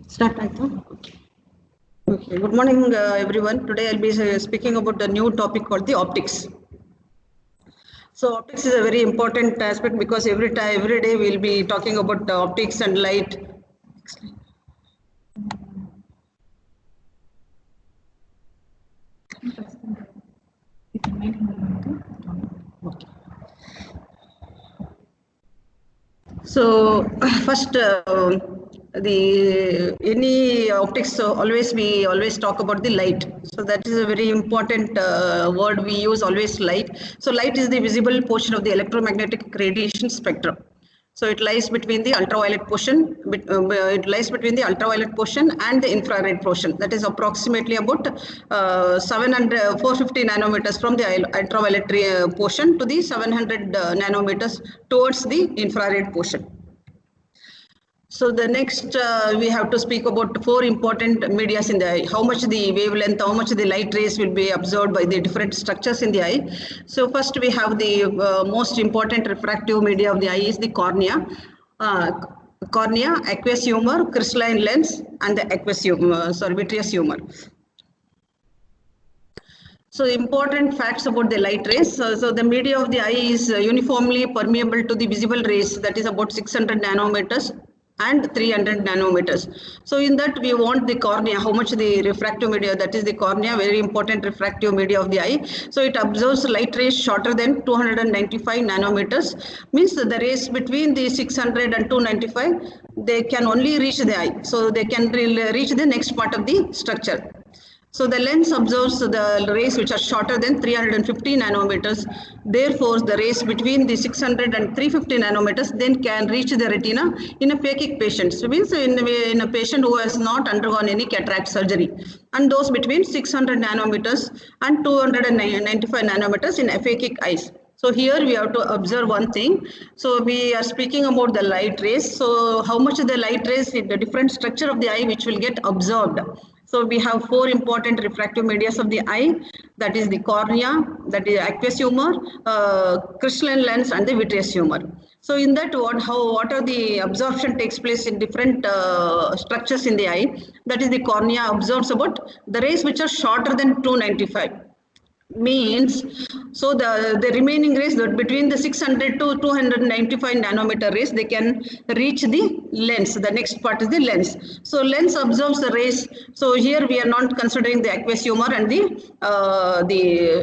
Start, I thought. Okay. Good morning, everyone. Today I'll be speaking about the new topic called the optics. So optics is a very important aspect because every day we'll be talking about optics and light. Okay. So first, any optics we always talk about the light. So that is a very important word we use, always light. So light is the visible portion of the electromagnetic radiation spectrum. So it lies between the ultraviolet portion. It lies between the ultraviolet portion and the infrared portion. That is approximately about 450 nanometers from the ultraviolet portion to the 700 nanometers towards the infrared portion. So the next we have to speak about 4 important medias in the eye. How much the wavelength, how much the light rays will be absorbed by the different structures in the eye. So first we have the most important refractive media of the eye is the cornea. Cornea, aqueous humor, crystalline lens, and the vitreous humor. So important facts about the light rays. So the media of the eye is uniformly permeable to the visible rays, that is about 600 nanometers and 300 nanometers. So in that we want the cornea, how much the refractive media, that is the cornea, very important refractive media of the eye. So it absorbs light rays shorter than 295 nanometers, means the rays between the 600 and 295, they can only reach the eye. So they can reach the next part of the structure. So the lens absorbs the rays which are shorter than 350 nanometers. Therefore, the rays between the 600 and 350 nanometers then can reach the retina in a phakic patient. So means in a patient who has not undergone any cataract surgery. And those between 600 nanometers and 295 nanometers in aphakic eyes. So here we have to observe one thing. So we are speaking about the light rays. So how much the light rays in the different structure of the eye which will get absorbed. So we have 4 important refractive medias of the eye, that is the cornea, that is aqueous humor, crystalline lens, and the vitreous humor. So in that what are the absorption takes place in different structures in the eye, that is the cornea absorbs about the rays which are shorter than 295. Means so the remaining rays that between the 600 to 295 nanometer rays, they can reach the lens. The next part is the lens. So lens absorbs the rays. So here we are not considering the aqueous humor and the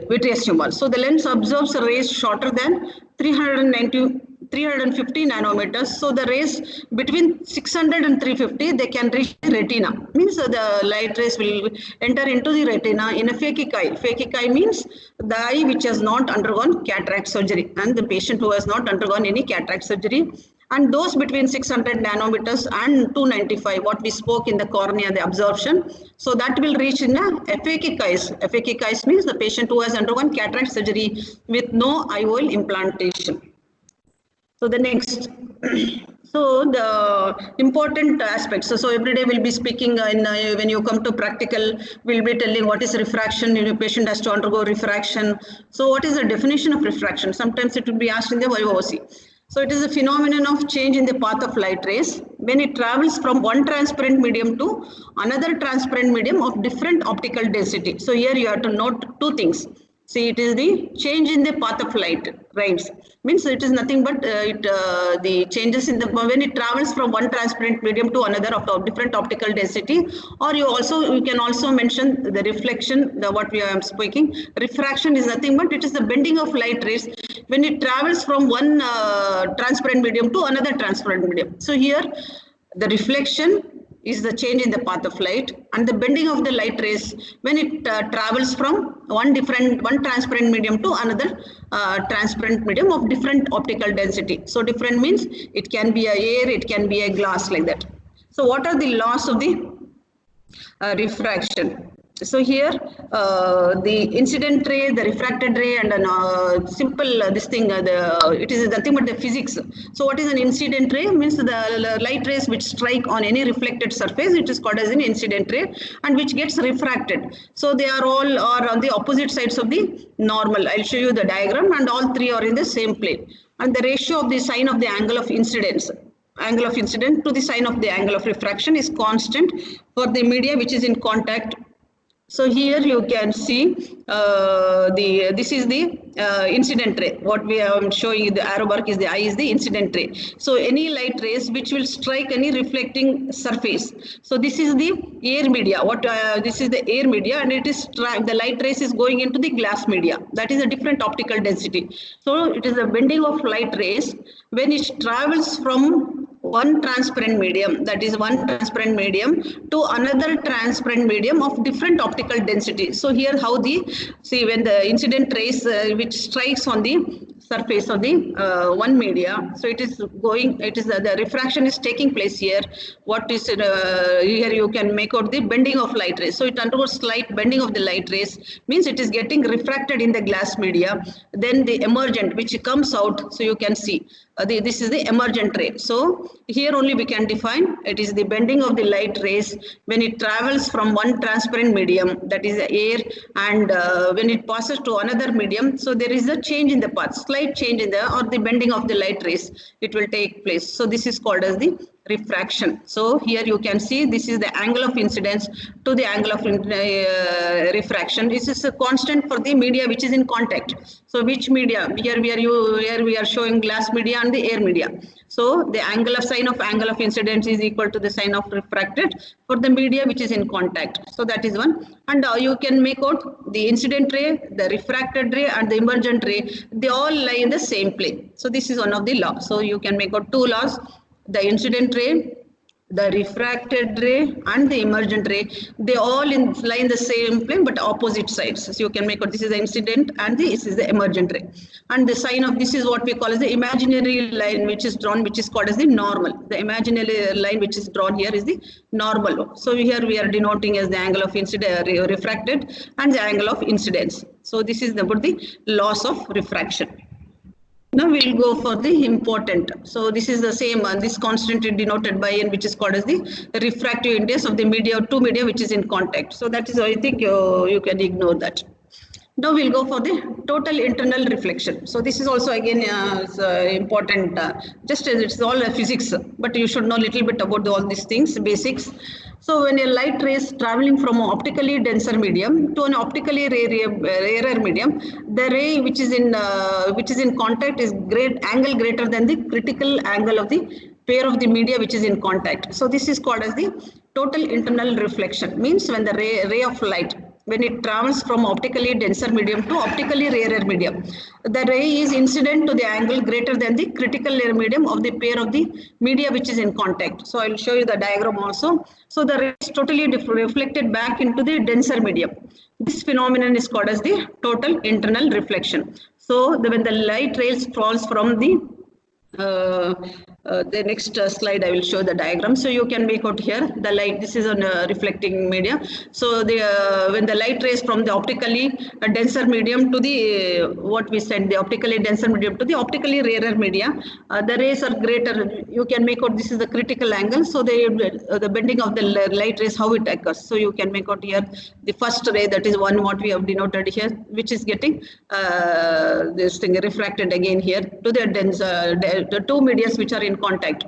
vitreous humor. So the lens absorbs the rays shorter than 350 nanometers. So the rays between 600 and 350, they can reach the retina. Means the light rays will enter into the retina in a phakic eye. Phakic eye means the eye which has not undergone cataract surgery, and the patient who has not undergone any cataract surgery. And those between 600 nanometers and 295, what we spoke in the cornea, the absorption. So that will reach in aphakic eyes. Aphakic eyes means the patient who has undergone cataract surgery with no IOL implantation. So the next, so the important aspects. So every day we'll be speaking when you come to practical, we'll be telling what is refraction. Your patient has to undergo refraction. So what is the definition of refraction? Sometimes it will be asked in the YOC. So it is a phenomenon of change in the path of light rays when it travels from one transparent medium to another transparent medium of different optical density. So here you have to note 2 things. See, it is the change in the path of light rays. Means it is nothing but the changes in the when it travels from one transparent medium to another of different optical density. Or you can also mention the reflection, what we are speaking. Refraction is nothing but it is the bending of light rays when it travels from one transparent medium to another transparent medium. So here the reflection is the change in the path of light, and the bending of the light rays when it travels from one transparent medium to another transparent medium of different optical density. So different means it can be a air, it can be a glass, like that. So what are the laws of the refraction? So here the incident ray, the refracted ray, and simple it is nothing but the physics. So what is an incident ray? Means the light rays which strike on any reflected surface, it is called as an incident ray, and which gets refracted. So they are on the opposite sides of the normal. I'll show you the diagram, and all 3 are in the same plane. and the ratio of the sine of the angle of incidence to the sine of the angle of refraction is constant for the media which is in contact. So here you can see this is the incident ray. What we are showing you, the arrow mark is the eye is the incident ray. So any light rays which will strike any reflecting surface. So this is the air media. This is the air media, and it is the light rays is going into the glass media. That is a different optical density. So it is the bending of light rays when it travels from one transparent medium, that is one transparent medium, to another transparent medium of different optical density. So here how when the incident rays which strikes on the surface of the one media, so it is the refraction is taking place here. What is here you can make out the bending of light rays. So it undergoes slight bending of the light rays, means it is getting refracted in the glass media. Then the emergent which comes out, so you can see this is the emergent ray. So here only we can define it is the bending of the light rays when it travels from one transparent medium, that is the air, and when it passes to another medium. So there is a change in the path, slight change in the bending of the light rays, it will take place. So this is called as the refraction. So here you can see this is the angle of incidence to the angle of refraction. This is a constant for the media which is in contact. So which media? Here we are showing glass media and the air media. So the sine of angle of incidence is equal to the sine of refracted for the media which is in contact. So that is one. And you can make out the incident ray, the refracted ray, and the emergent ray. They all lie in the same plane. So this is one of the laws. So you can make out two laws. The incident ray, the refracted ray, and the emergent ray, they all lie in the same plane but opposite sides. So you can make out this is the incident and this is the emergent ray. And the sign of this is what we call as the imaginary line which is drawn, which is called as the normal. The imaginary line which is drawn here is the normal. So here we are denoting as the angle of refracted and the angle of incidence. So this is about the laws of refraction. Now we'll go for the important. So this is the same, this constant is denoted by n, which is called as the refractive index of the media, two media which is in contact. So that is, I think you can ignore that. Now we'll go for the total internal reflection. So this is also again important, just as it's all physics, but you should know a little bit about all these things, basics. So when a light ray is traveling from an optically denser medium to an optically rarer medium, the ray which is in contact is angle greater than the critical angle of the pair of the media which is in contact. So this is called as the total internal reflection. Means when the ray of light, when it travels from optically denser medium to optically rarer medium, the ray is incident to the angle greater than the critical medium of the pair of the media which is in contact. So I will show you the diagram also. So the ray is totally reflected back into the denser medium. This phenomenon is called as the total internal reflection. So when the light rays falls from the next slide, I will show the diagram. So you can make out here the light. This is on reflecting media. So when the light rays from the optically denser medium to the the optically denser medium to the optically rarer media, the rays are greater. You can make out this is the critical angle. So the bending of the light rays, how it occurs. So you can make out here the first ray, that is one what we have denoted here, which is getting this thing refracted again here to the denser. The two medias which are in contact.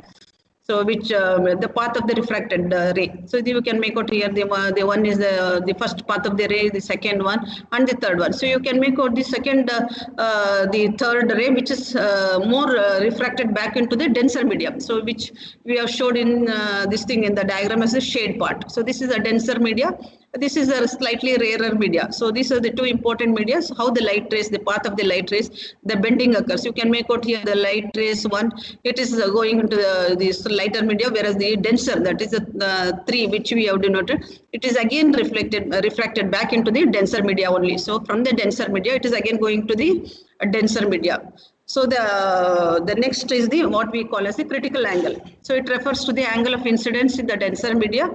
So which the path of the refracted ray. So you can make out here the one is the first path of the ray, the second one, and the third one. So you can make out the second, the third ray, which is more refracted back into the denser medium. So which we have showed in this thing in the diagram as the shade part. So this is a denser media. This is a slightly rarer media. So these are the two important media. How the light rays, the path of the light rays, the bending occurs. You can make out here the light rays one. It is going into this lighter media, whereas the denser, that is the 3 which we have denoted, it is again refracted back into the denser media only. So from the denser media, it is again going to the denser media. So the next is the what we call as the critical angle. So it refers to the angle of incidence in the denser media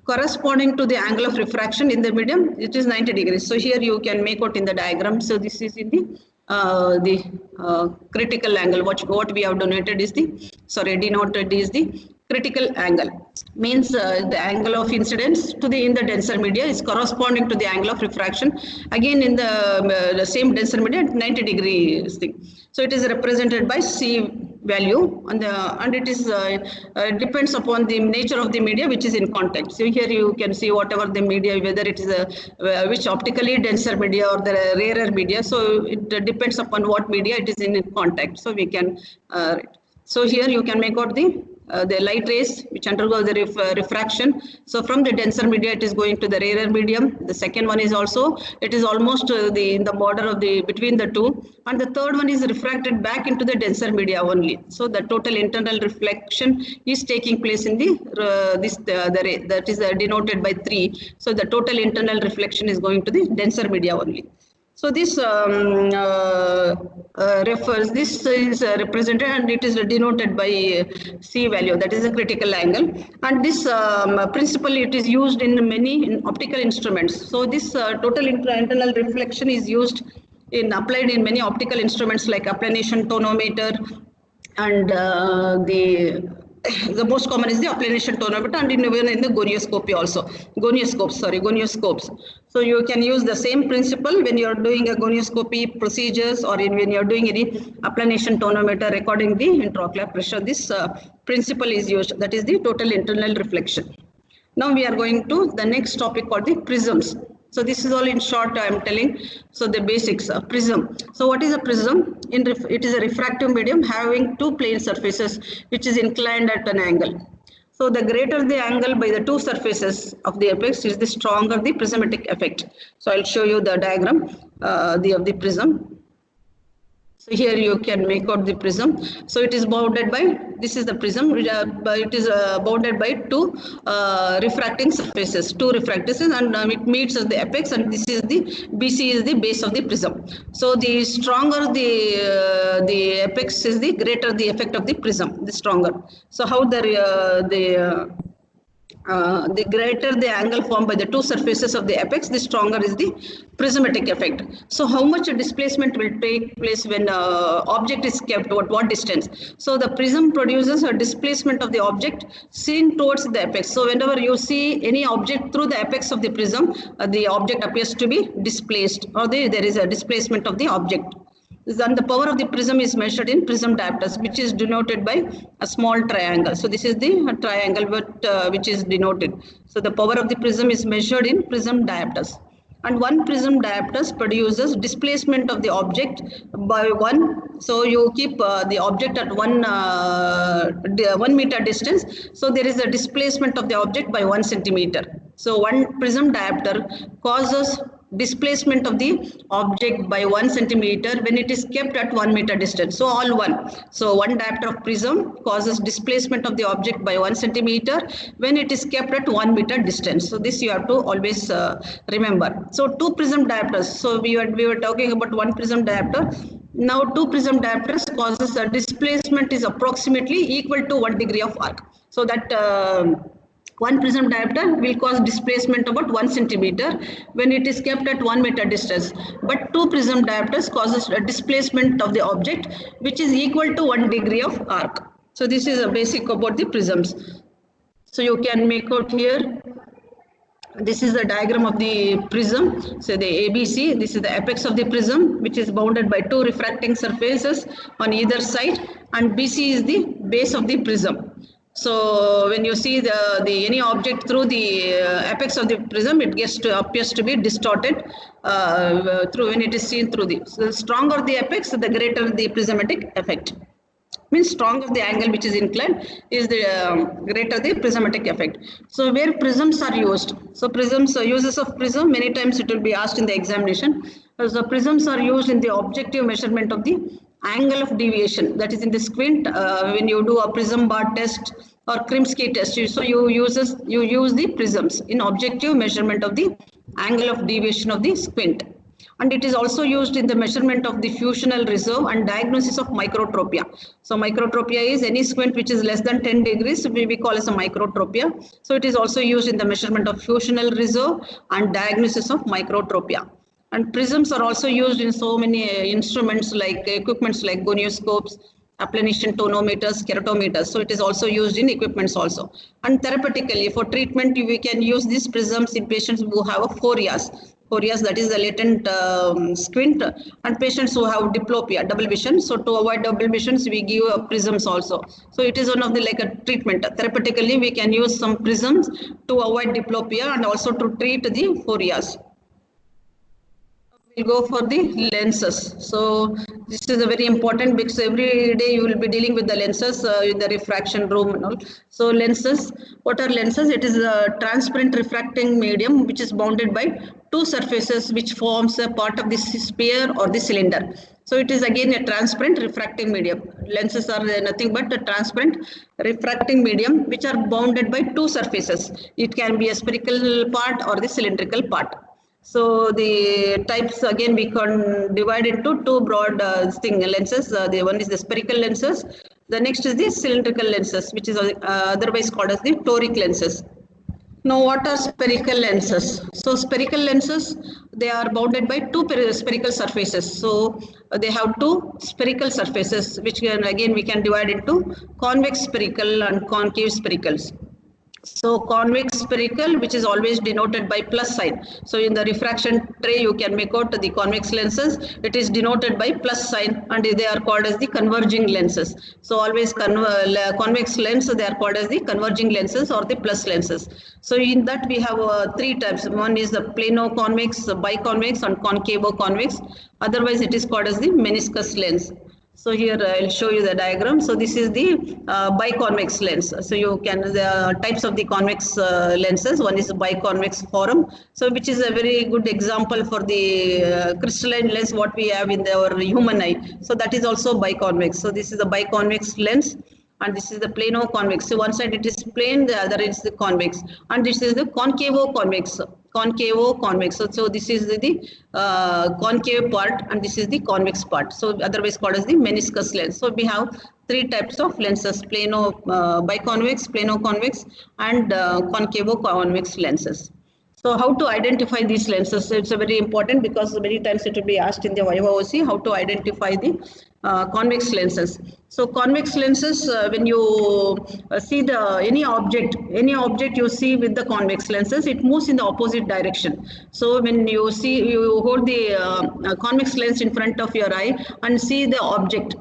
corresponding to the angle of refraction in the medium. It is 90 degrees. So here you can make out in the diagram. So this is in the critical angle. What we have denoted is denoted is the critical angle. Means the angle of incidence to in the denser media is corresponding to the angle of refraction. Again in the same denser media at 90 degrees thing. So it is represented by C value, and it is depends upon the nature of the media which is in contact. So here you can see whatever the media, whether it is which optically denser media or the rarer media. So it depends upon what media it is in contact. So we can so here you can make out the light rays which undergo the refraction. So from the denser media it is going to the rarer medium. The second one is also, it is almost in the border of the between the two, and the third one is refracted back into the denser media only. So the total internal reflection is taking place in the the ray that is denoted by 3. So the total internal reflection is going to the denser media only. So this this is represented, and it is denoted by C value, that is a critical angle. And this principle, it is used in many optical instruments. So this total internal reflection is used applied in many optical instruments like applanation tonometer, and the most common is the applanation tonometer, and even in the gonioscopy also. Gonioscopes. So you can use the same principle when you are doing a gonioscopy procedures, or when you are doing any applanation tonometer recording the intraocular pressure. This principle is used, that is the total internal reflection. Now we are going to the next topic called the prisms. So this is all in short I am telling. So the basics of prism. So what is a prism? It is a refractive medium having two plane surfaces which is inclined at an angle. So the greater the angle by the two surfaces of the apex is the stronger the prismatic effect. So I'll show you the diagram of the prism. So here you can make out the prism. So it is bounded by, this is the prism, it is bounded by two refracting surfaces, and it meets at the apex, and this is the BC is the base of the prism. So the stronger the apex is, the greater the effect of the prism, the stronger. So how the greater the angle formed by the two surfaces of the apex, the stronger is the prismatic effect. So how much displacement will take place when object is kept at what distance? So the prism produces a displacement of the object seen towards the apex. So whenever you see any object through the apex of the prism, the object appears to be displaced, or there is a displacement of the object. Then the power of the prism is measured in prism diopters, which is denoted by a small triangle. So this is the triangle which is denoted. So the power of the prism is measured in prism diopters. And one prism diopters produces displacement of the object by 1. So you keep the object at 1 meter distance. So there is a displacement of the object by 1 centimeter. So one prism diopter causes displacement of the object by 1 centimeter when it is kept at 1 meter distance. So all 1. So one diopter of prism causes displacement of the object by 1 centimeter when it is kept at 1 meter distance. So this you have to always remember. So two prism diopters. So we were talking about one prism diopter. Now two prism diopters causes a displacement is approximately equal to 1 degree of arc. So that one prism diopter will cause displacement about 1 centimeter when it is kept at 1 meter distance. But two prism diopters causes a displacement of the object which is equal to 1 degree of arc. So this is a basic about the prisms. So you can make out here. This is the diagram of the prism. So the ABC, this is the apex of the prism, which is bounded by two refracting surfaces on either side, and BC is the base of the prism. So when you see any object through the apex of the prism, it appears to be distorted through when it is seen through the. So the stronger the apex, the greater the prismatic effect. Means stronger the angle which is inclined is the greater the prismatic effect. So where prisms are used. So prisms, uses of prism, many times it will be asked in the examination. So prisms are used in the objective measurement of the angle of deviation, that is in the squint. When you do a prism bar test or Krimsky test, you use the prisms in objective measurement of the angle of deviation of the squint. And it is also used in the measurement of the fusional reserve and diagnosis of microtropia. So microtropia is any squint which is less than 10 degrees, we call as a microtropia. So it is also used in the measurement of fusional reserve and diagnosis of microtropia. And prisms are also used in so many instruments like equipments like gonioscopes, applanation tonometers, keratometers. So it is also used in equipments also. And therapeutically, for treatment, we can use these prisms in patients who have a phorias. Phorias, that is the latent squint, and patients who have diplopia, double vision. So to avoid double visions, we give prisms also. So it is one of the like a treatment. Therapeutically, we can use some prisms to avoid diplopia and also to treat the phorias. We'll go for the lenses. So this is a very important because every day you will be dealing with the lenses in the refraction room and all. So lenses, what are lenses? It is a transparent refracting medium which is bounded by two surfaces which forms a part of the sphere or the cylinder. So it is again a transparent refracting medium. Lenses are nothing but a transparent refracting medium which are bounded by two surfaces. It can be a spherical part or the cylindrical part. So the types again we can divide into two broad lenses. The one is the spherical lenses. The next is the cylindrical lenses, which is otherwise called as the toric lenses. Now, what are spherical lenses? So spherical lenses, they are bounded by two spherical surfaces. So they have two spherical surfaces, which again we can divide into convex spherical and concave sphericals. So convex spherical, which is always denoted by plus sign. So in the refraction tray, you can make out the convex lenses. It is denoted by plus sign, and they are called as the converging lenses. So always convex lens, they are called as the converging lenses or the plus lenses. So in that we have three types. One is the plano-convex, biconvex, and concavo-convex. Otherwise, it is called as the meniscus lens. So here I'll show you the diagram. So this is the biconvex lens. So you can, the types of the convex lenses. One is biconvex forum. So which is a very good example for the crystalline lens what we have in our human eye. So that is also biconvex. So this is the biconvex lens. And this is the plano-convex. So one side it is plane, the other is the convex. And this is the concavo-convex. Concavo-convex. So this is the concave part, and this is the convex part. So otherwise called as the meniscus lens. So we have three types of lenses: biconvex, plano-convex, and concavo-convex lenses. So how to identify these lenses? It's very important because many times it will be asked in the YOC how to identify the convex lenses. So convex lenses, when you see any object you see with the convex lenses, it moves in the opposite direction. So when you hold the convex lens in front of your eye and see the object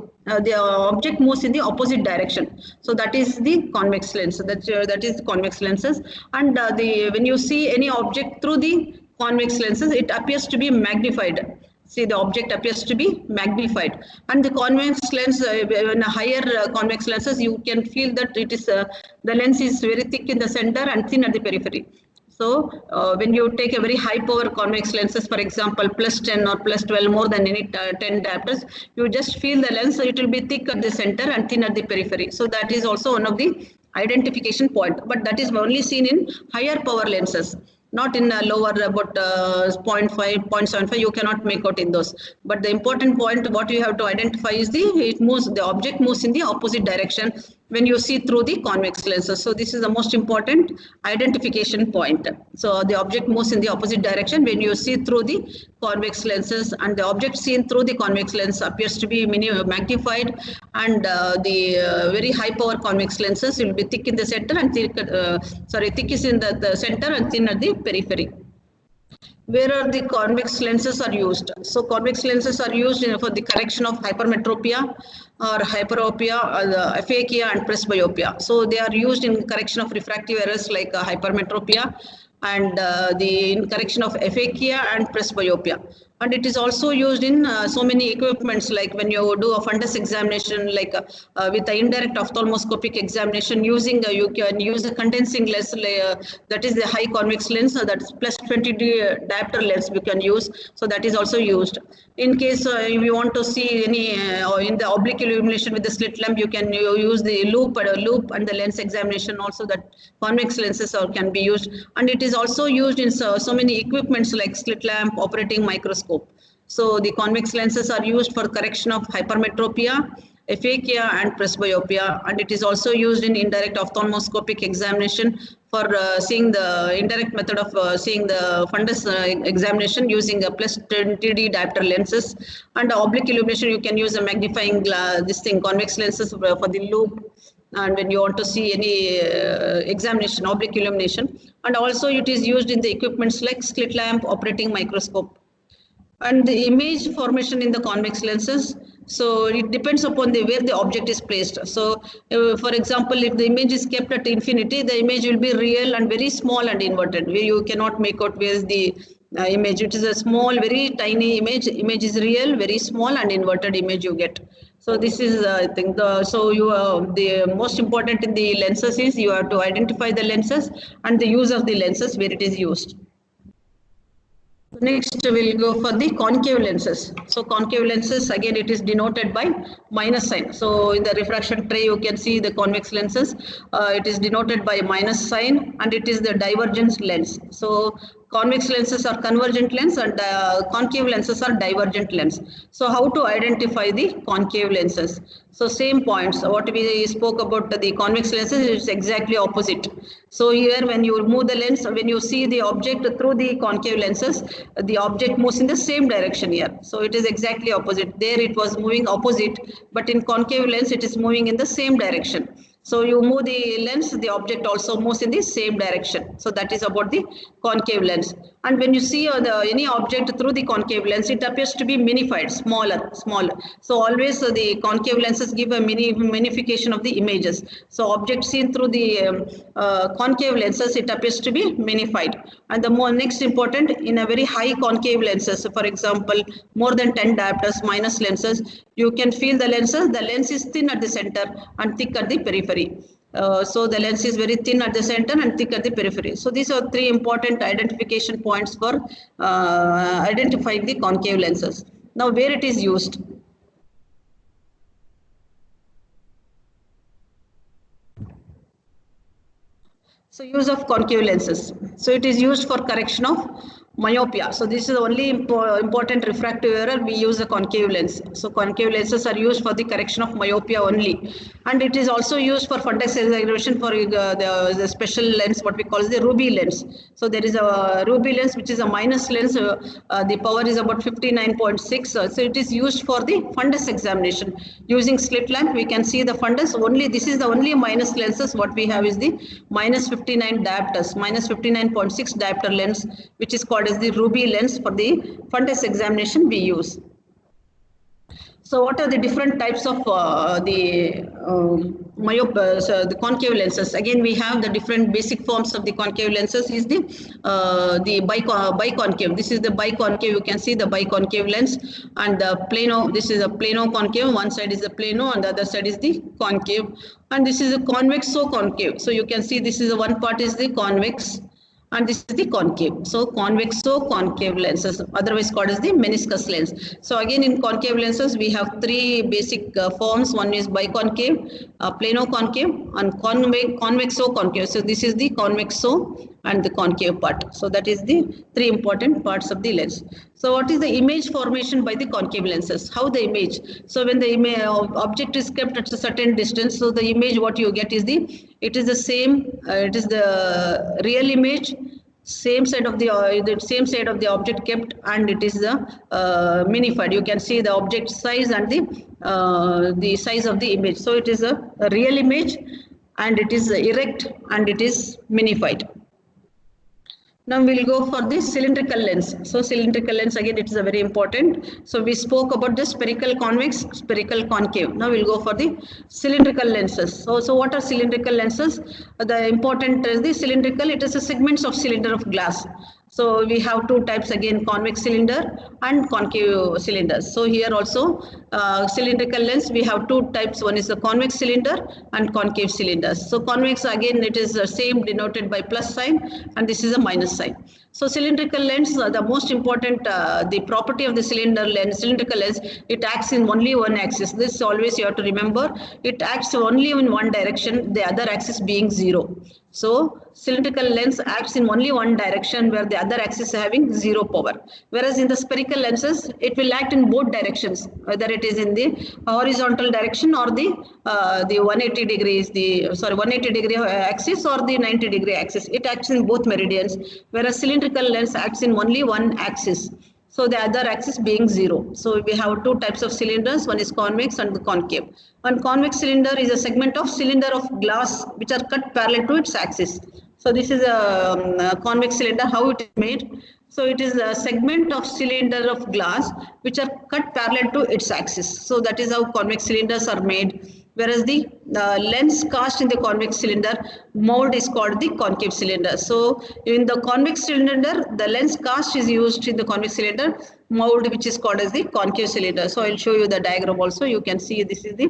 moves in the opposite direction. So that is the convex lens. That is convex lenses. And when you see any object through the convex lenses, it appears to be magnified. See, the object appears to be magnified. And the convex lens, in higher convex lenses, you can feel that it is the lens is very thick in the center and thin at the periphery. So when you take a very high power convex lenses, for example, plus 10 or plus 12, more than any 10 diopters, you just feel the lens, so it will be thick at the center and thin at the periphery. So that is also one of the identification point, but that is only seen in higher power lenses. Not in lower about 0.5, 0.75, you cannot make out in those. But the important point, what you have to identify is the object moves in the opposite direction when you see through the convex lenses. So this is the most important identification point. So the object moves in the opposite direction when you see through the convex lenses, and the object seen through the convex lens appears to be magnified, and the very high power convex lenses will be thick in the center and thick is in the center and thin at the periphery. Where are the convex lenses are used? So convex lenses are used for the correction of hypermetropia or hyperopia, aphakia and presbyopia. So they are used in correction of refractive errors like hypermetropia, and in correction of aphakia and presbyopia. And it is also used in so many equipments, like when you do a fundus examination, like with the indirect ophthalmoscopic examination, you can use a condensing lens, that is the high convex lens, that is plus 20 diopter lens we can use. So that is also used. In case if you want to see any in the oblique illumination with the slit lamp, you can use the loop and the lens examination also, that convex lenses can be used. And it is also used in so many equipments like slit lamp, operating microscope. So the convex lenses are used for correction of hypermetropia, aphakia and presbyopia, and it is also used in indirect ophthalmoscopic examination for seeing the indirect method of seeing the fundus examination using a plus 20D diopter lenses, and oblique illumination you can use a magnifying glass, this thing convex lenses for the loop, and when you want to see any examination, oblique illumination, and also it is used in the equipments like slit lamp, operating microscope. And the image formation in the convex lenses, so it depends upon the where the object is placed. So for example, if the image is kept at infinity, the image will be real and very small and inverted, where you cannot make out where is the image. It is a small, very tiny image is real, very small and inverted image you get. So this is I think the most important in the lenses is you have to identify the lenses and the use of the lenses where it is used. Next we'll go for the concave lenses. So concave lenses, again it is denoted by minus sign. So in the refraction tray you can see the convex lenses. It is denoted by minus sign, and it is the divergence lens. So convex lenses are convergent lens, and concave lenses are divergent lens. So how to identify the concave lenses? So same points, what we spoke about the convex lenses is exactly opposite. So here when you move the lens, when you see the object through the concave lenses, the object moves in the same direction here. So it is exactly opposite. There it was moving opposite, but in concave lens it is moving in the same direction. So you move the lens, the object also moves in the same direction. So that is about the concave lens. And when you see any object through the concave lens, it appears to be minified, smaller. So always the concave lenses give a minification of the images. So object seen through the concave lenses, it appears to be minified. And the next important, in a very high concave lenses, so for example, more than 10 diopters minus lenses, you can feel the lenses. The lens is thin at the center and thick at the periphery. So the lens is very thin at the center and thick at the periphery. So these are three important identification points for identifying the concave lenses. Now where it is used? So use of concave lenses. So it is used for correction of myopia. So this is the only important refractive error. We use a concave lens. So concave lenses are used for the correction of myopia only, and it is also used for fundus examination for the special lens, what we call the ruby lens. So there is a ruby lens which is a minus lens. The power is about 59.6. So it is used for the fundus examination. Using slit lamp, we can see the fundus. Only this is the only minus lenses. What we have is the minus 59 diopters, minus 59.6 diopter lens, which is called as the ruby lens. For the fundus examination we use. So what are the different types of the concave lenses? Again, we have the different basic forms of the concave lenses. Is the biconcave. This is the biconcave. You can see the biconcave lens, and the plano. This is a plano concave. One side is the plano, and the other side is the concave. And this is a convexo concave. So you can see this is the one part is the convex, and this is the concave. So convexo concave lenses, otherwise called as the meniscus lens. So again, in concave lenses we have three basic forms. One is biconcave, plano concave, and convexo concave. So this is the convexo and the concave part. So that is the three important parts of the lens. So what is the image formation by the concave lenses? How the image? So when the object is kept at a certain distance, so the image what you get is it is the same, it is the real image, same side of the object kept, and it is the minified. You can see the object size and the size of the image. So it is a real image, and it is erect, and it is minified. Now we'll go for the cylindrical lens. So cylindrical lens, again it is a very important. So we spoke about the spherical convex, spherical concave. Now we'll go for the cylindrical lenses. So what are cylindrical lenses? The important is the cylindrical. It is a segments of cylinder of glass. So we have two types again, convex cylinder and concave cylinders. So here also cylindrical lens, we have two types. One is the convex cylinder and concave cylinders. So convex, again it is the same, denoted by plus sign, and this is a minus sign. So cylindrical lens, the most important, the property of the cylindrical lens, it acts in only one axis. This always you have to remember. It acts only in one direction, the other axis being 0. So cylindrical lens acts in only one direction where the other axis is having 0 power. Whereas in the spherical lenses, it will act in both directions, whether it is in the horizontal direction or the 180 degrees, 180 degree axis or the 90 degree axis. It acts in both meridians, whereas cylindrical lens acts in only one axis. So the other axis being 0. So we have two types of cylinders, one is convex and the concave. One convex cylinder is a segment of cylinder of glass which are cut parallel to its axis. So this is a convex cylinder, how it is made. So it is a segment of cylinder of glass which are cut parallel to its axis. So that is how convex cylinders are made. Whereas the lens cast in the convex cylinder mold is called the concave cylinder. So in the convex cylinder, the lens cast is used in the convex cylinder mold, which is called as the concave cylinder. So I'll show you the diagram also. You can see this is the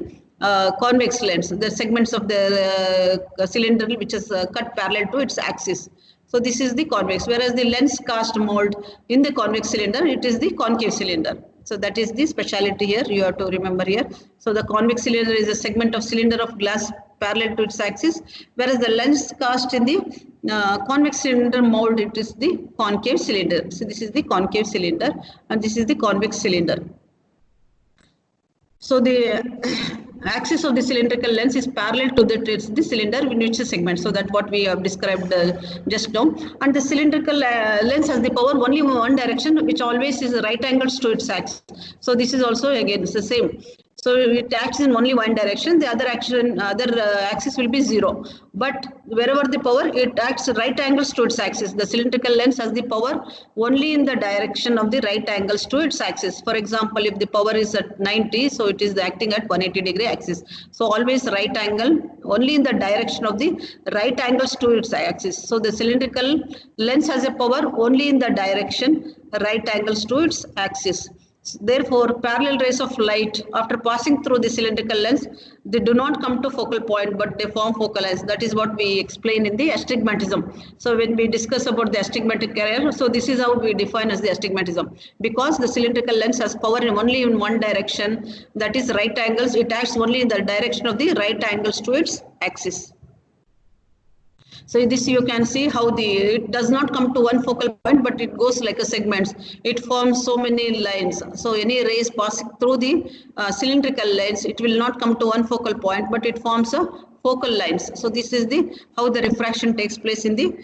convex lens, the segments of the cylinder which is cut parallel to its axis. So this is the convex, whereas the lens cast mold in the convex cylinder, it is the concave cylinder. So that is the speciality here, you have to remember here. So the convex cylinder is a segment of cylinder of glass parallel to its axis, whereas the lens cast in the convex cylinder mold, it is the concave cylinder. So this is the concave cylinder and this is the convex cylinder. So the axis of the cylindrical lens is parallel to the cylinder in which a segment. So that's what we have described just now. And the cylindrical lens has the power only in one direction, which always is right angles to its axis. So this is also again it's the same. So it acts in only one direction. The other axis will be 0. But wherever the power, it acts right angles to its axis. The cylindrical lens has the power only in the direction of the right angles to its axis. For example, if the power is at 90, so it is acting at 180 degree axis. So always right angle only in the direction of the right angles to its axis. So the cylindrical lens has a power only in the direction right angles to its axis. Therefore, parallel rays of light after passing through the cylindrical lens, they do not come to focal point but they form focal lens. That is what we explain in the astigmatism. So when we discuss about the astigmatic area, so this is how we define as the astigmatism. Because the cylindrical lens has power only in one direction, that is right angles, it acts only in the direction of the right angles to its axis. So this you can see how it does not come to one focal point, but it goes like a segments. It forms so many lines. So any rays passing through the cylindrical lens, it will not come to one focal point, but it forms a focal lines. So this is the how the refraction takes place in the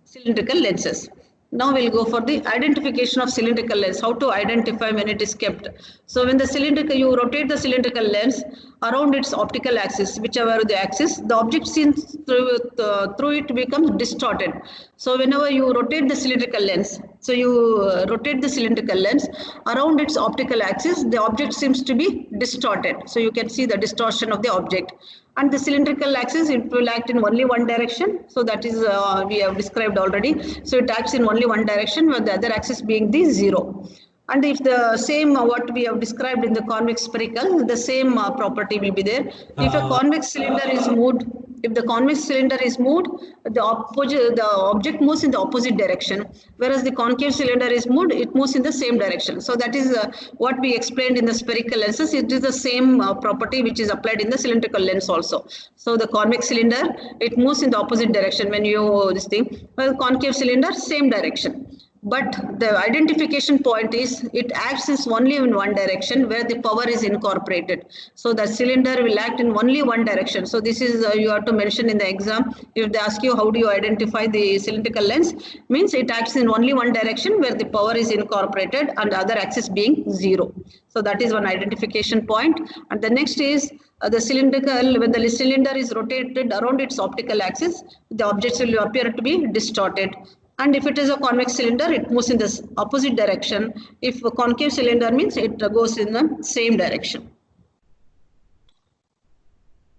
cylindrical lenses. Now we'll go for the identification of cylindrical lens, how to identify when it is kept. So when you rotate the cylindrical lens around its optical axis, whichever the axis, the object seen through it becomes distorted. So whenever you rotate the cylindrical lens, so you rotate the cylindrical lens around its optical axis, the object seems to be distorted. So you can see the distortion of the object. And the cylindrical axis, it will act in only one direction. So that is we have described already. So it acts in only one direction, with the other axis being the 0. And if the same what we have described in the convex spherical, the same property will be there. If a convex cylinder is moved, if the convex cylinder is moved, the object moves in the opposite direction, whereas the concave cylinder is moved, it moves in the same direction. So that is what we explained in the spherical lenses. It is the same property which is applied in the cylindrical lens also. So the convex cylinder, it moves in the opposite direction when you this thing, while concave cylinder, same direction. But the identification point is it acts only in one direction where the power is incorporated. So the cylinder will act in only one direction. So this is you have to mention in the exam. If they ask you how do you identify the cylindrical lens, means it acts in only one direction where the power is incorporated and the other axis being 0. So that is one identification point. And the next is the cylindrical, when the cylinder is rotated around its optical axis, the objects will appear to be distorted. And if it is a convex cylinder, it moves in the opposite direction. If a concave cylinder means it goes in the same direction.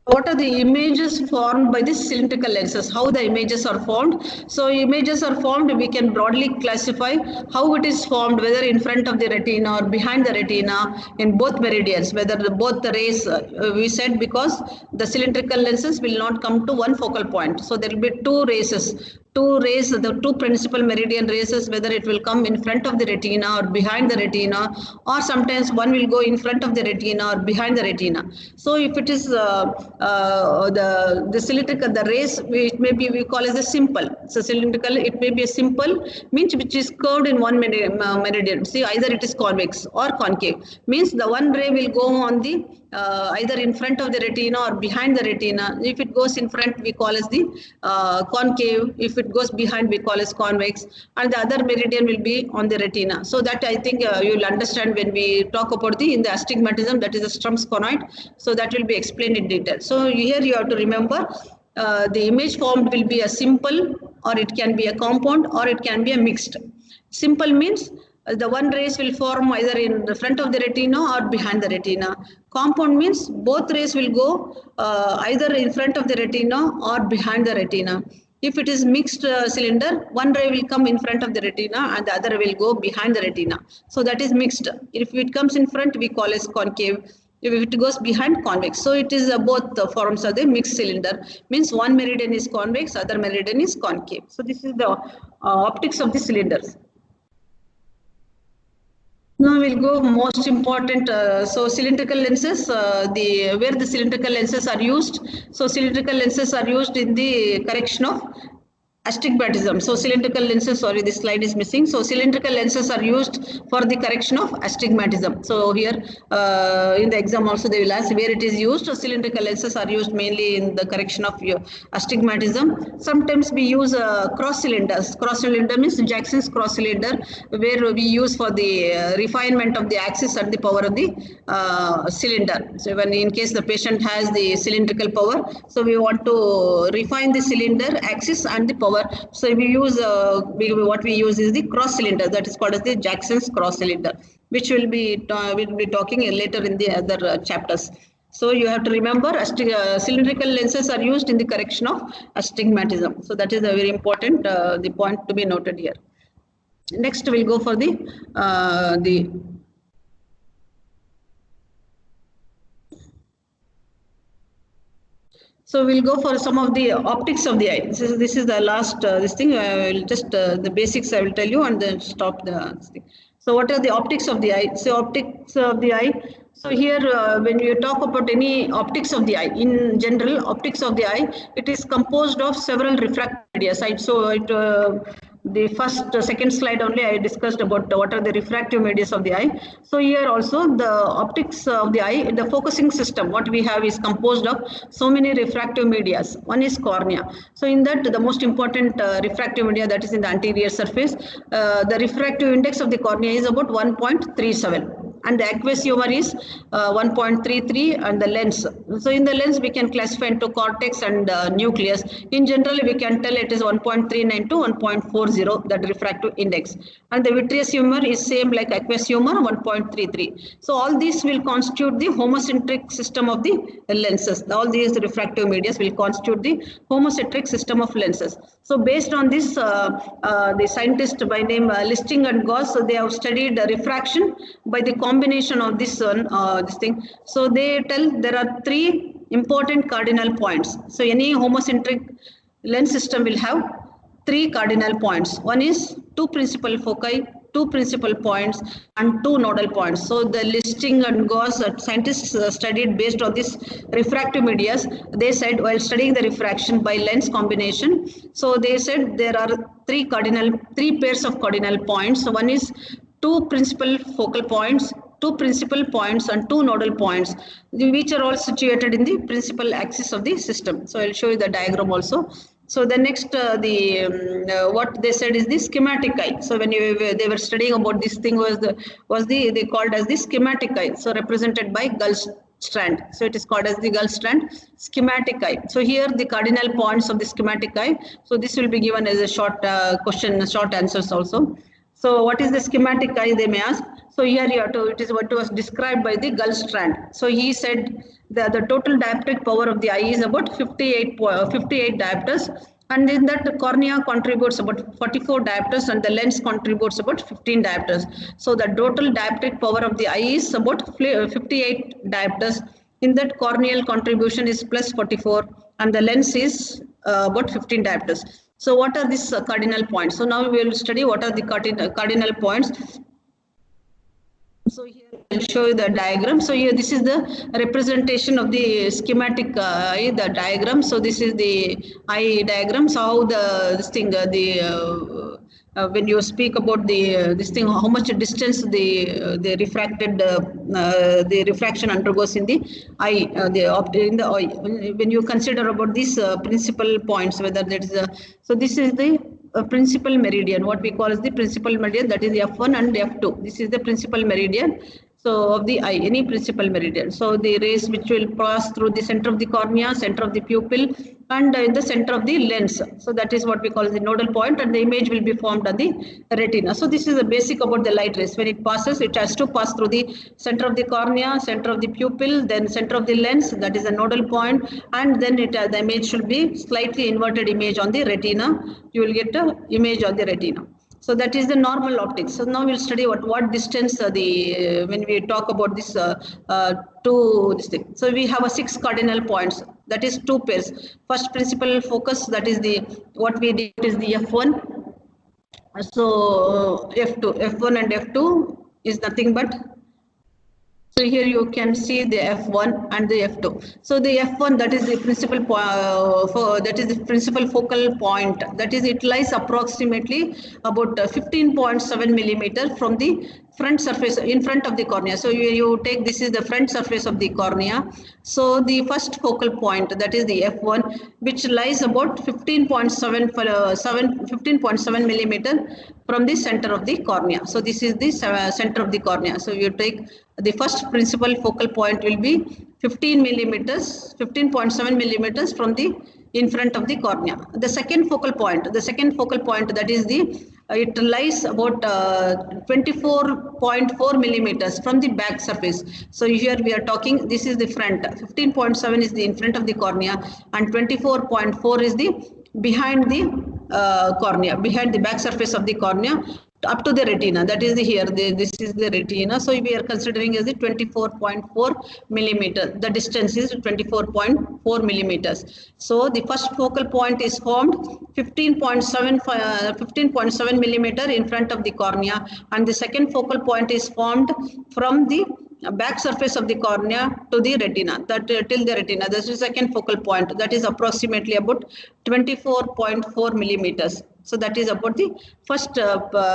What are the images formed by the cylindrical lenses? How the images are formed? So images are formed, we can broadly classify how it is formed, whether in front of the retina or behind the retina, in both meridians, whether both the rays, we said because the cylindrical lenses will not come to one focal point. So there will be two two rays, the two principal meridian rays, whether it will come in front of the retina or behind the retina, or sometimes one will go in front of the retina or behind the retina. So if it is the cylindrical, the rays, it may be, we call as a simple. So cylindrical, it may be a simple, means which is curved in one meridian. See, either it is convex or concave, means the one ray will go on the either in front of the retina or behind the retina. If it goes in front, we call as the concave. If it goes behind, we call as convex, and the other meridian will be on the retina. So that I think you will understand when we talk about the in the astigmatism, that is a Strum's conoid. So that will be explained in detail. So here you have to remember the image formed will be a simple, or it can be a compound, or it can be a mixed. Simple means the one rays will form either in the front of the retina or behind the retina. Compound means both rays will go either in front of the retina or behind the retina. If it is mixed cylinder, one ray will come in front of the retina and the other will go behind the retina. So that is mixed. If it comes in front, we call as concave. If it goes behind, convex. So it is both the forms of the mixed cylinder. Means one meridian is convex, other meridian is concave. So this is the optics of the cylinders. Now we'll go most important. So cylindrical lenses, where the cylindrical lenses are used. So cylindrical lenses are used in the correction of astigmatism. So cylindrical lenses, sorry, this slide is missing. So cylindrical lenses are used for the correction of astigmatism. So here in the exam also they will ask where it is used. So cylindrical lenses are used mainly in the correction of astigmatism. Sometimes we use cross cylinders. Cross cylinder means Jackson's cross cylinder, where we use for the refinement of the axis and the power of the cylinder. So when in case the patient has the cylindrical power, so we want to refine the cylinder axis and the power. So we use what we use is the cross cylinder, that is called as the Jackson's cross cylinder, which we'll be talking later in the other chapters. So you have to remember cylindrical lenses are used in the correction of astigmatism. So that is a very important the point to be noted here. Next we'll go for the So we'll go for some of the optics of the eye. This is the last this thing. I will just the basics I will tell you and then stop the thing. So what are the optics of the eye? So optics of the eye. So here when you talk about any optics of the eye, in general optics of the eye, it is composed of several refractive media. So it the first second slide only I discussed about what are the refractive media of the eye. So here also the optics of the eye, the focusing system, what we have is composed of so many refractive media. One is cornea. So in that the most important refractive media, that is in the anterior surface, the refractive index of the cornea is about 1.37. And the aqueous humor is 1.33 and the lens. So in the lens we can classify into cortex and nucleus. In general we can tell it is 1.39 to 1.40, that refractive index. And the vitreous humor is same like aqueous humor, 1.33. So all these will constitute the homocentric system of the lenses. All these refractive media will constitute the homocentric system of lenses. So based on this, the scientist by name Listing and Gauss, so they have studied refraction by the combination of this thing. So they tell there are three important cardinal points. So any homocentric lens system will have three cardinal points. One is two principal foci, two principal points, and two nodal points. So the Listing and Gauss scientists studied based on this refractive media. They said while studying the refraction by lens combination, so they said there are three pairs of cardinal points. So one is two principal focal points, two principal points, and two nodal points, which are all situated in the principal axis of the system. So I'll show you the diagram also. So the next, what they said is the schematic eye. So when they were studying about this thing they called as the schematic eye. So represented by Gulf strand. So it is called as the Gulf strand schematic eye. So here the cardinal points of the schematic eye. So this will be given as a short question, short answers also. So what is the schematic eye, they may ask. So here you have to, it is what was described by the Gulf strand. So he said that the total dioptric power of the eye is about 58 diopters, and in that the cornea contributes about 44 diopters and the lens contributes about 15 diopters. So the total dioptric power of the eye is about 58 diopters. In that corneal contribution is plus 44 and the lens is about 15 diopters. So what are these cardinal points? So now we will study what are the cardinal points. So here I'll show you the diagram. So here this is the representation of the schematic eye, the diagram. So this is the eye diagram. So how this thing when you speak about the this thing, how much distance the refracted the refraction undergoes in the eye, in the eye. When you consider about these principal points, whether that is so this is the principal meridian, what we call as the principal meridian, that is F1 and F2. This is the principal meridian. So of the eye, any principal meridian. So the rays which will pass through the center of the cornea, center of the pupil, and in the center of the lens. So that is what we call the nodal point, and the image will be formed on the retina. So this is the basic about the light rays. When it passes, it has to pass through the center of the cornea, center of the pupil, then center of the lens, that is a nodal point, and then the image should be slightly inverted image on the retina. You will get a image on the retina. So that is the normal optics. So now we'll study what distance when we talk about this this thing. So we have 6 cardinal points. That is 2 pairs. First principal focus, that is what we did is the F1. So F1 and F2 is nothing but. So here you can see the F1 and the F2. So the F1, that is the principal that is the principal focal point. That is, it lies approximately about 15.7 millimeter from the front surface in front of the cornea. So you take, this is the front surface of the cornea. So the first focal point, that is the F1, which lies about 15.7 millimeter from the center of the cornea. So this is the center of the cornea. So you take the first principal focal point will be 15.7 millimeters from the in front of the cornea. The second focal point, that is it lies about 24.4 millimeters from the back surface. So here we are talking, this is the front, 15.7 is the in front of the cornea, and 24.4 is the behind the cornea, behind the back surface of the cornea, up to the retina. That is this is the retina. So we are considering as the 24.4 millimeter. The distance is 24.4 millimeters. So the first focal point is formed 15.7 millimeter in front of the cornea, and the second focal point is formed from the back surface of the cornea to the retina, that till the retina. This is the second focal point, that is approximately about 24.4 millimeters. So that is about the first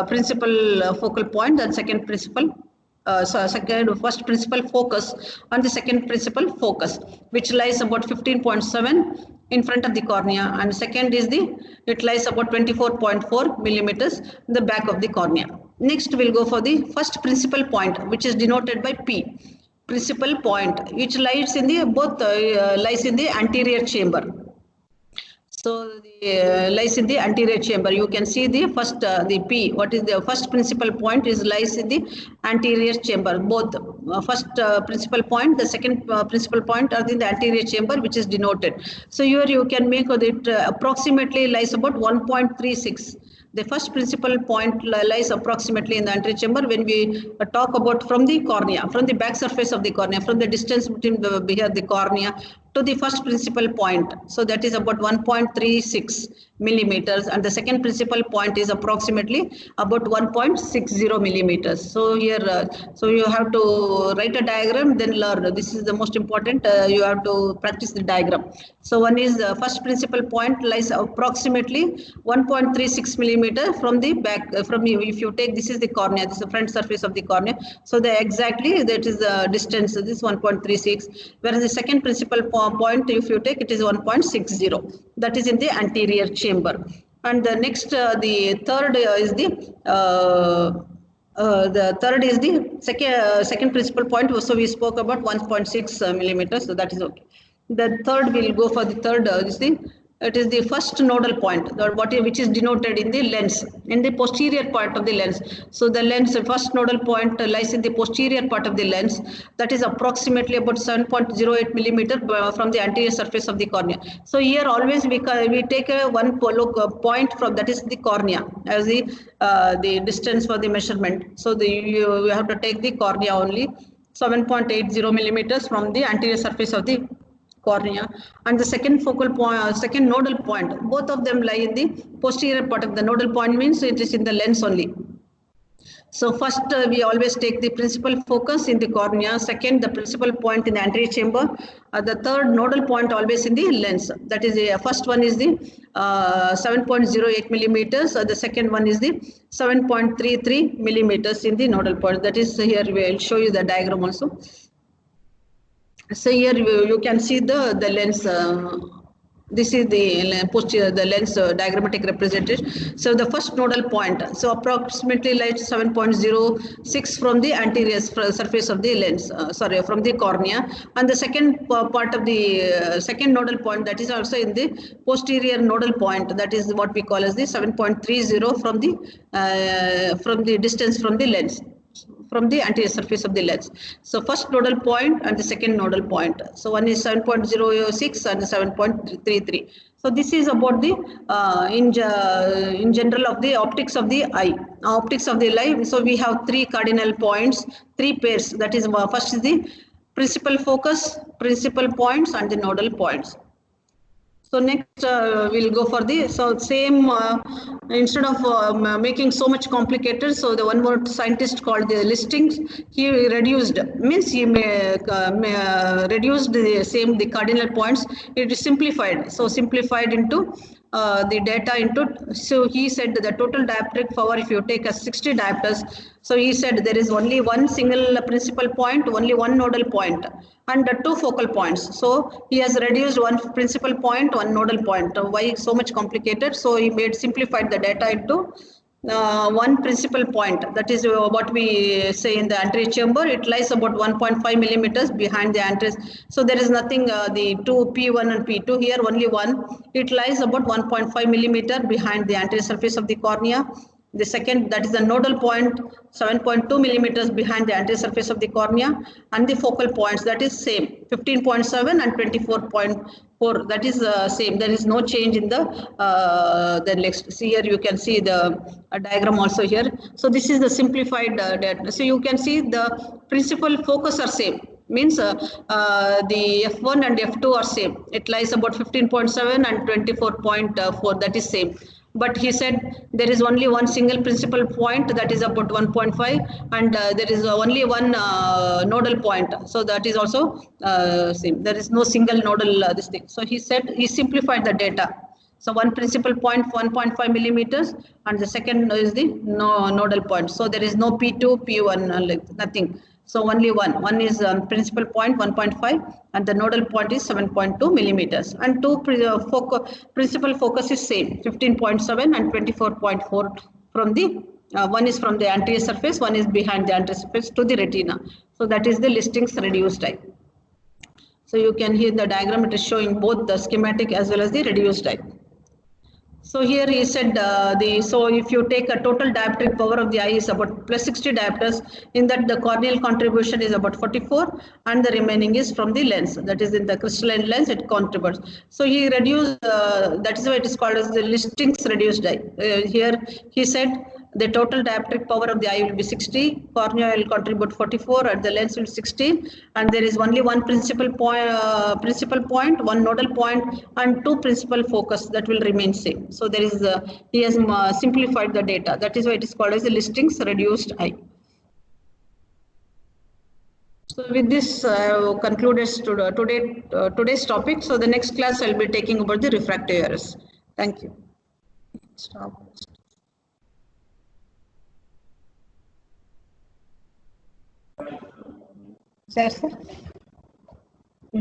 principal focal point, and second principal first principal focus and the second principal focus, which lies about 15.7 in front of the cornea, and second is it lies about 24.4 millimeters in the back of the cornea. Next we'll go for the first principal point, which is denoted by P. Principal point, which lies in the lies in the anterior chamber. So lies in the anterior chamber. You can see the first the P. What is the first principal point is lies in the anterior chamber. Both first principal point, the second principal point are in the anterior chamber, which is denoted. So here you can make it approximately lies about 1.36. The first principal point lies approximately in the anterior chamber when we talk about from the cornea, from the back surface of the cornea, from the distance between the cornea to the first principal point. So that is about 1.36 millimeters, and the second principal point is approximately about 1.60 millimeters. So here, so you have to write a diagram, then learn. This is the most important. You have to practice the diagram. So one is first principal point lies approximately 1.36 millimeter from the back. If you take, this is the cornea, this is the front surface of the cornea. So exactly that is the distance. This is 1.36. Whereas the second principal point, if you take, it is 1.60. That is in the anterior chamber. And the next, the third is the third is the second principal point. So we spoke about 1.6 millimeters. So that is okay. The third, we'll go for the third. It is the first nodal point, which is denoted in the lens, in the posterior part of the lens. So the lens, the first nodal point lies in the posterior part of the lens. That is approximately about 7.08 millimeter from the anterior surface of the cornea. So here always we take one point from, that is the cornea, as the distance for the measurement. So you have to take the cornea only, 7.80 millimeters from the anterior surface of the cornea, and the second focal point, second nodal point. Both of them lie in the posterior part of the nodal point, means it is in the lens only. So first we always take the principal focus in the cornea, second the principal point in the anterior chamber, the third nodal point always in the lens. That is the first one is the 7.08 millimeters, the second one is the 7.33 millimeters in the nodal point. That is here we will show you the diagram also. So here you can see the lens. This is the posterior, the lens diagrammatic representation. So the first nodal point, so approximately like 7.06 from the anterior surface of the lens, from the cornea, and the second part of the second nodal point, that is also in the posterior nodal point, that is what we call as the 7.30 from the distance from the lens, from the anterior surface of the lens. So first nodal point and the second nodal point. So one is 7.06 and 7.33. So this is about the in general of the optics of the eye. Optics of the eye. So we have three cardinal points, three pairs. That is first is the principal focus, principal points, and the nodal points. So next we'll go for the same instead of making so much complicated. So the one more scientist called the listings, he reduced, means he reduced the cardinal points. It is simplified. So simplified into the data into. So he said the total dioptric power, if you take as 60 diopters. So he said there is only one single principal point, only one nodal point, and two focal points. So he has reduced one principal point, one nodal point. Why so much complicated? So he simplified the data into one principal point. That is what we say in the anterior chamber. It lies about 1.5 millimeters behind the anterior. So there is nothing, the two P1 and P2 here, only one. It lies about 1.5 millimeter behind the anterior surface of the cornea. The second, that is the nodal point, 7.2 millimeters behind the anterior surface of the cornea, and the focal points, that is same, 15.7 and 24.4. That is same. There is no change in the next. See here you can see the diagram also here. So this is the simplified data. So you can see the principal focus are same. Means the F1 and F2 are same. It lies about 15.7 and 24.4. That is same. But he said there is only one single principal point, that is about 1.5, and there is only one nodal point. So that is also same. There is no single nodal this thing. So he said he simplified the data. So one principal point 1.5 millimeters, and the second is the nodal point. So there is no P2, P1, like nothing. So only one. One is principal point 1.5 and the nodal point is 7.2 millimeters. And two principal focus is same, 15.7 and 24.4 from the one is from the anterior surface, one is behind the anterior surface to the retina. So that is the listings reduced eye. So you can hear the diagram, it is showing both the schematic as well as the reduced eye. So here he said so if you take a total dioptric power of the eye is about plus 60 diopters, in that the corneal contribution is about 44 and the remaining is from the lens, that is in the crystalline lens it contributes. So he reduced, that is why it is called as the listings reduced eye. Here he said the total dioptric power of the eye will be 60, cornea will contribute 44 and the lens will be 16, and there is only one principal point, one nodal point and two principal focus that will remain same. So there is he has simplified the data. That is why it is called as the listings reduced eye. So with this I have concluded today's topic. So the next class I will be taking about the refractive errors. Thank you. Stop. Sir,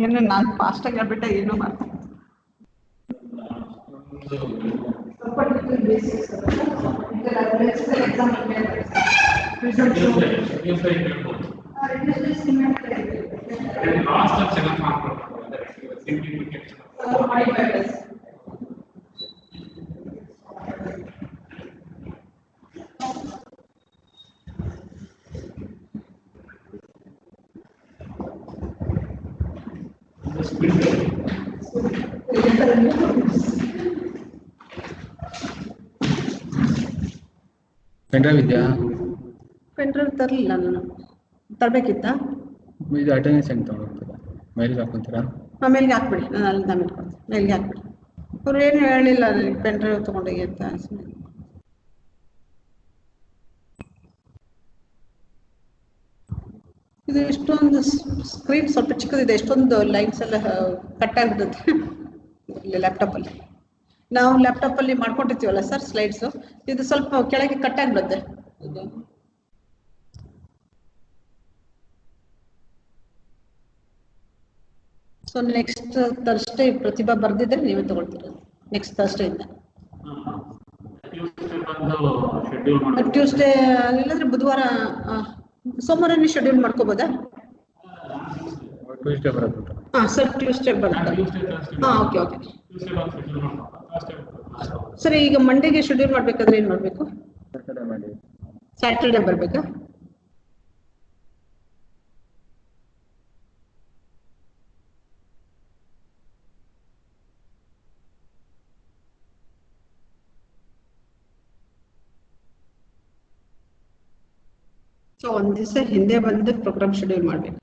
ಏನು ನಾನು fast ಆಗಿ ಹೇಳ್ಬಿಟ್ಟೆ ಏನು ಮಾಡ್ತೀನಿ pen drive ಇದೆಯಾ? Pen drive ತರಲಿಲ್ಲ ನಾನು, ತರಬೇಕಿತ್ತಾ? ಇದು attendance ಹೆಂಗೆ ತಗೊಂಡು ಹೋಗ್ತೀರಾ? ಮೈಲಿಗೆ ಹಾಕೊಂತೀರಾ? ಮೇಲ್ಗೆ ಹಾಕ್ಬಿಡಿ, ನಾನು ಅಲ್ಲಿಂದ ಇಟ್ಕೊಡ್ತೀನಿ, ಮೇಲ್ಗೆ ಹಾಕ್ಬಿಡಿ. ಅವ್ರು ಏನು ಹೇಳಿಲ್ಲ ನನಗೆ ಪೆನ್ ಡ್ರೈವ್ ತೊಗೊಂಡೋಗಿ ಅಂತ. ಇದು ಇಷ್ಟೊಂದು ಸ್ಕ್ರೀನ್ ಸ್ವಲ್ಪ ಚಿಕ್ಕದಿದೆ, ಎಷ್ಟೊಂದು ಲೈನ್ಸ್ ಎಲ್ಲ ಕಟ್ ಆಗಿಬಿಡುತ್ತೆ ಇಲ್ಲಿ ಲ್ಯಾಪ್ಟಾಪಲ್ಲಿ. ನಾವು ಲ್ಯಾಪ್ಟಾಪಲ್ಲಿ ಮಾಡ್ಕೊಂಡಿರ್ತೀವಲ್ಲ ಸರ್ ಸ್ಲೈಡ್ಸು, ಇದು ಸ್ವಲ್ಪ ಕೆಳಗೆ ಕಟ್ ಆಗಿಬಿಡುತ್ತೆ. ಸೊ ನೆಕ್ಸ್ಟ್ ಥರ್ಸ್ಡೇ ಪ್ರತಿಭಾ ಬರ್ದಿದ್ರೆ ನೀವೇ ತಗೊಳ್ತೀರ. ನೆಕ್ಸ್ಟ್ ಥರ್ಸ್ಡೇ ಇಂದ ಟ್ಯೂಸ್ಡೇ ಇಲ್ಲಾಂದ್ರೆ ಬುಧವಾರ, ಸೋಮವಾರನೇ ಶೆಡ್ಯೂಲ್ ಮಾಡ್ಕೋಬೋದಾ? ಹಾಂ ಸರ್, ಟ್ಯೂಸ್ಡೇ ಬರುತ್ತೆ. ಹಾಂ ಓಕೆ ಓಕೆ ಸರ್. ಈಗ ಮಂಡೇಗೆ ಶೆಡ್ಯೂಲ್ ಮಾಡಬೇಕಾದ್ರೆ ಏನು ಮಾಡಬೇಕು? ಸ್ಯಾಟರ್ಡೇ ಬರಬೇಕಾ? ಸೊ ಒಂದು ದಿವಸ ಹಿಂದೆ ಬಂದು ಪ್ರೋಗ್ರಾಮ್ ಶೆಡ್ಯೂಲ್ ಮಾಡಬೇಕು.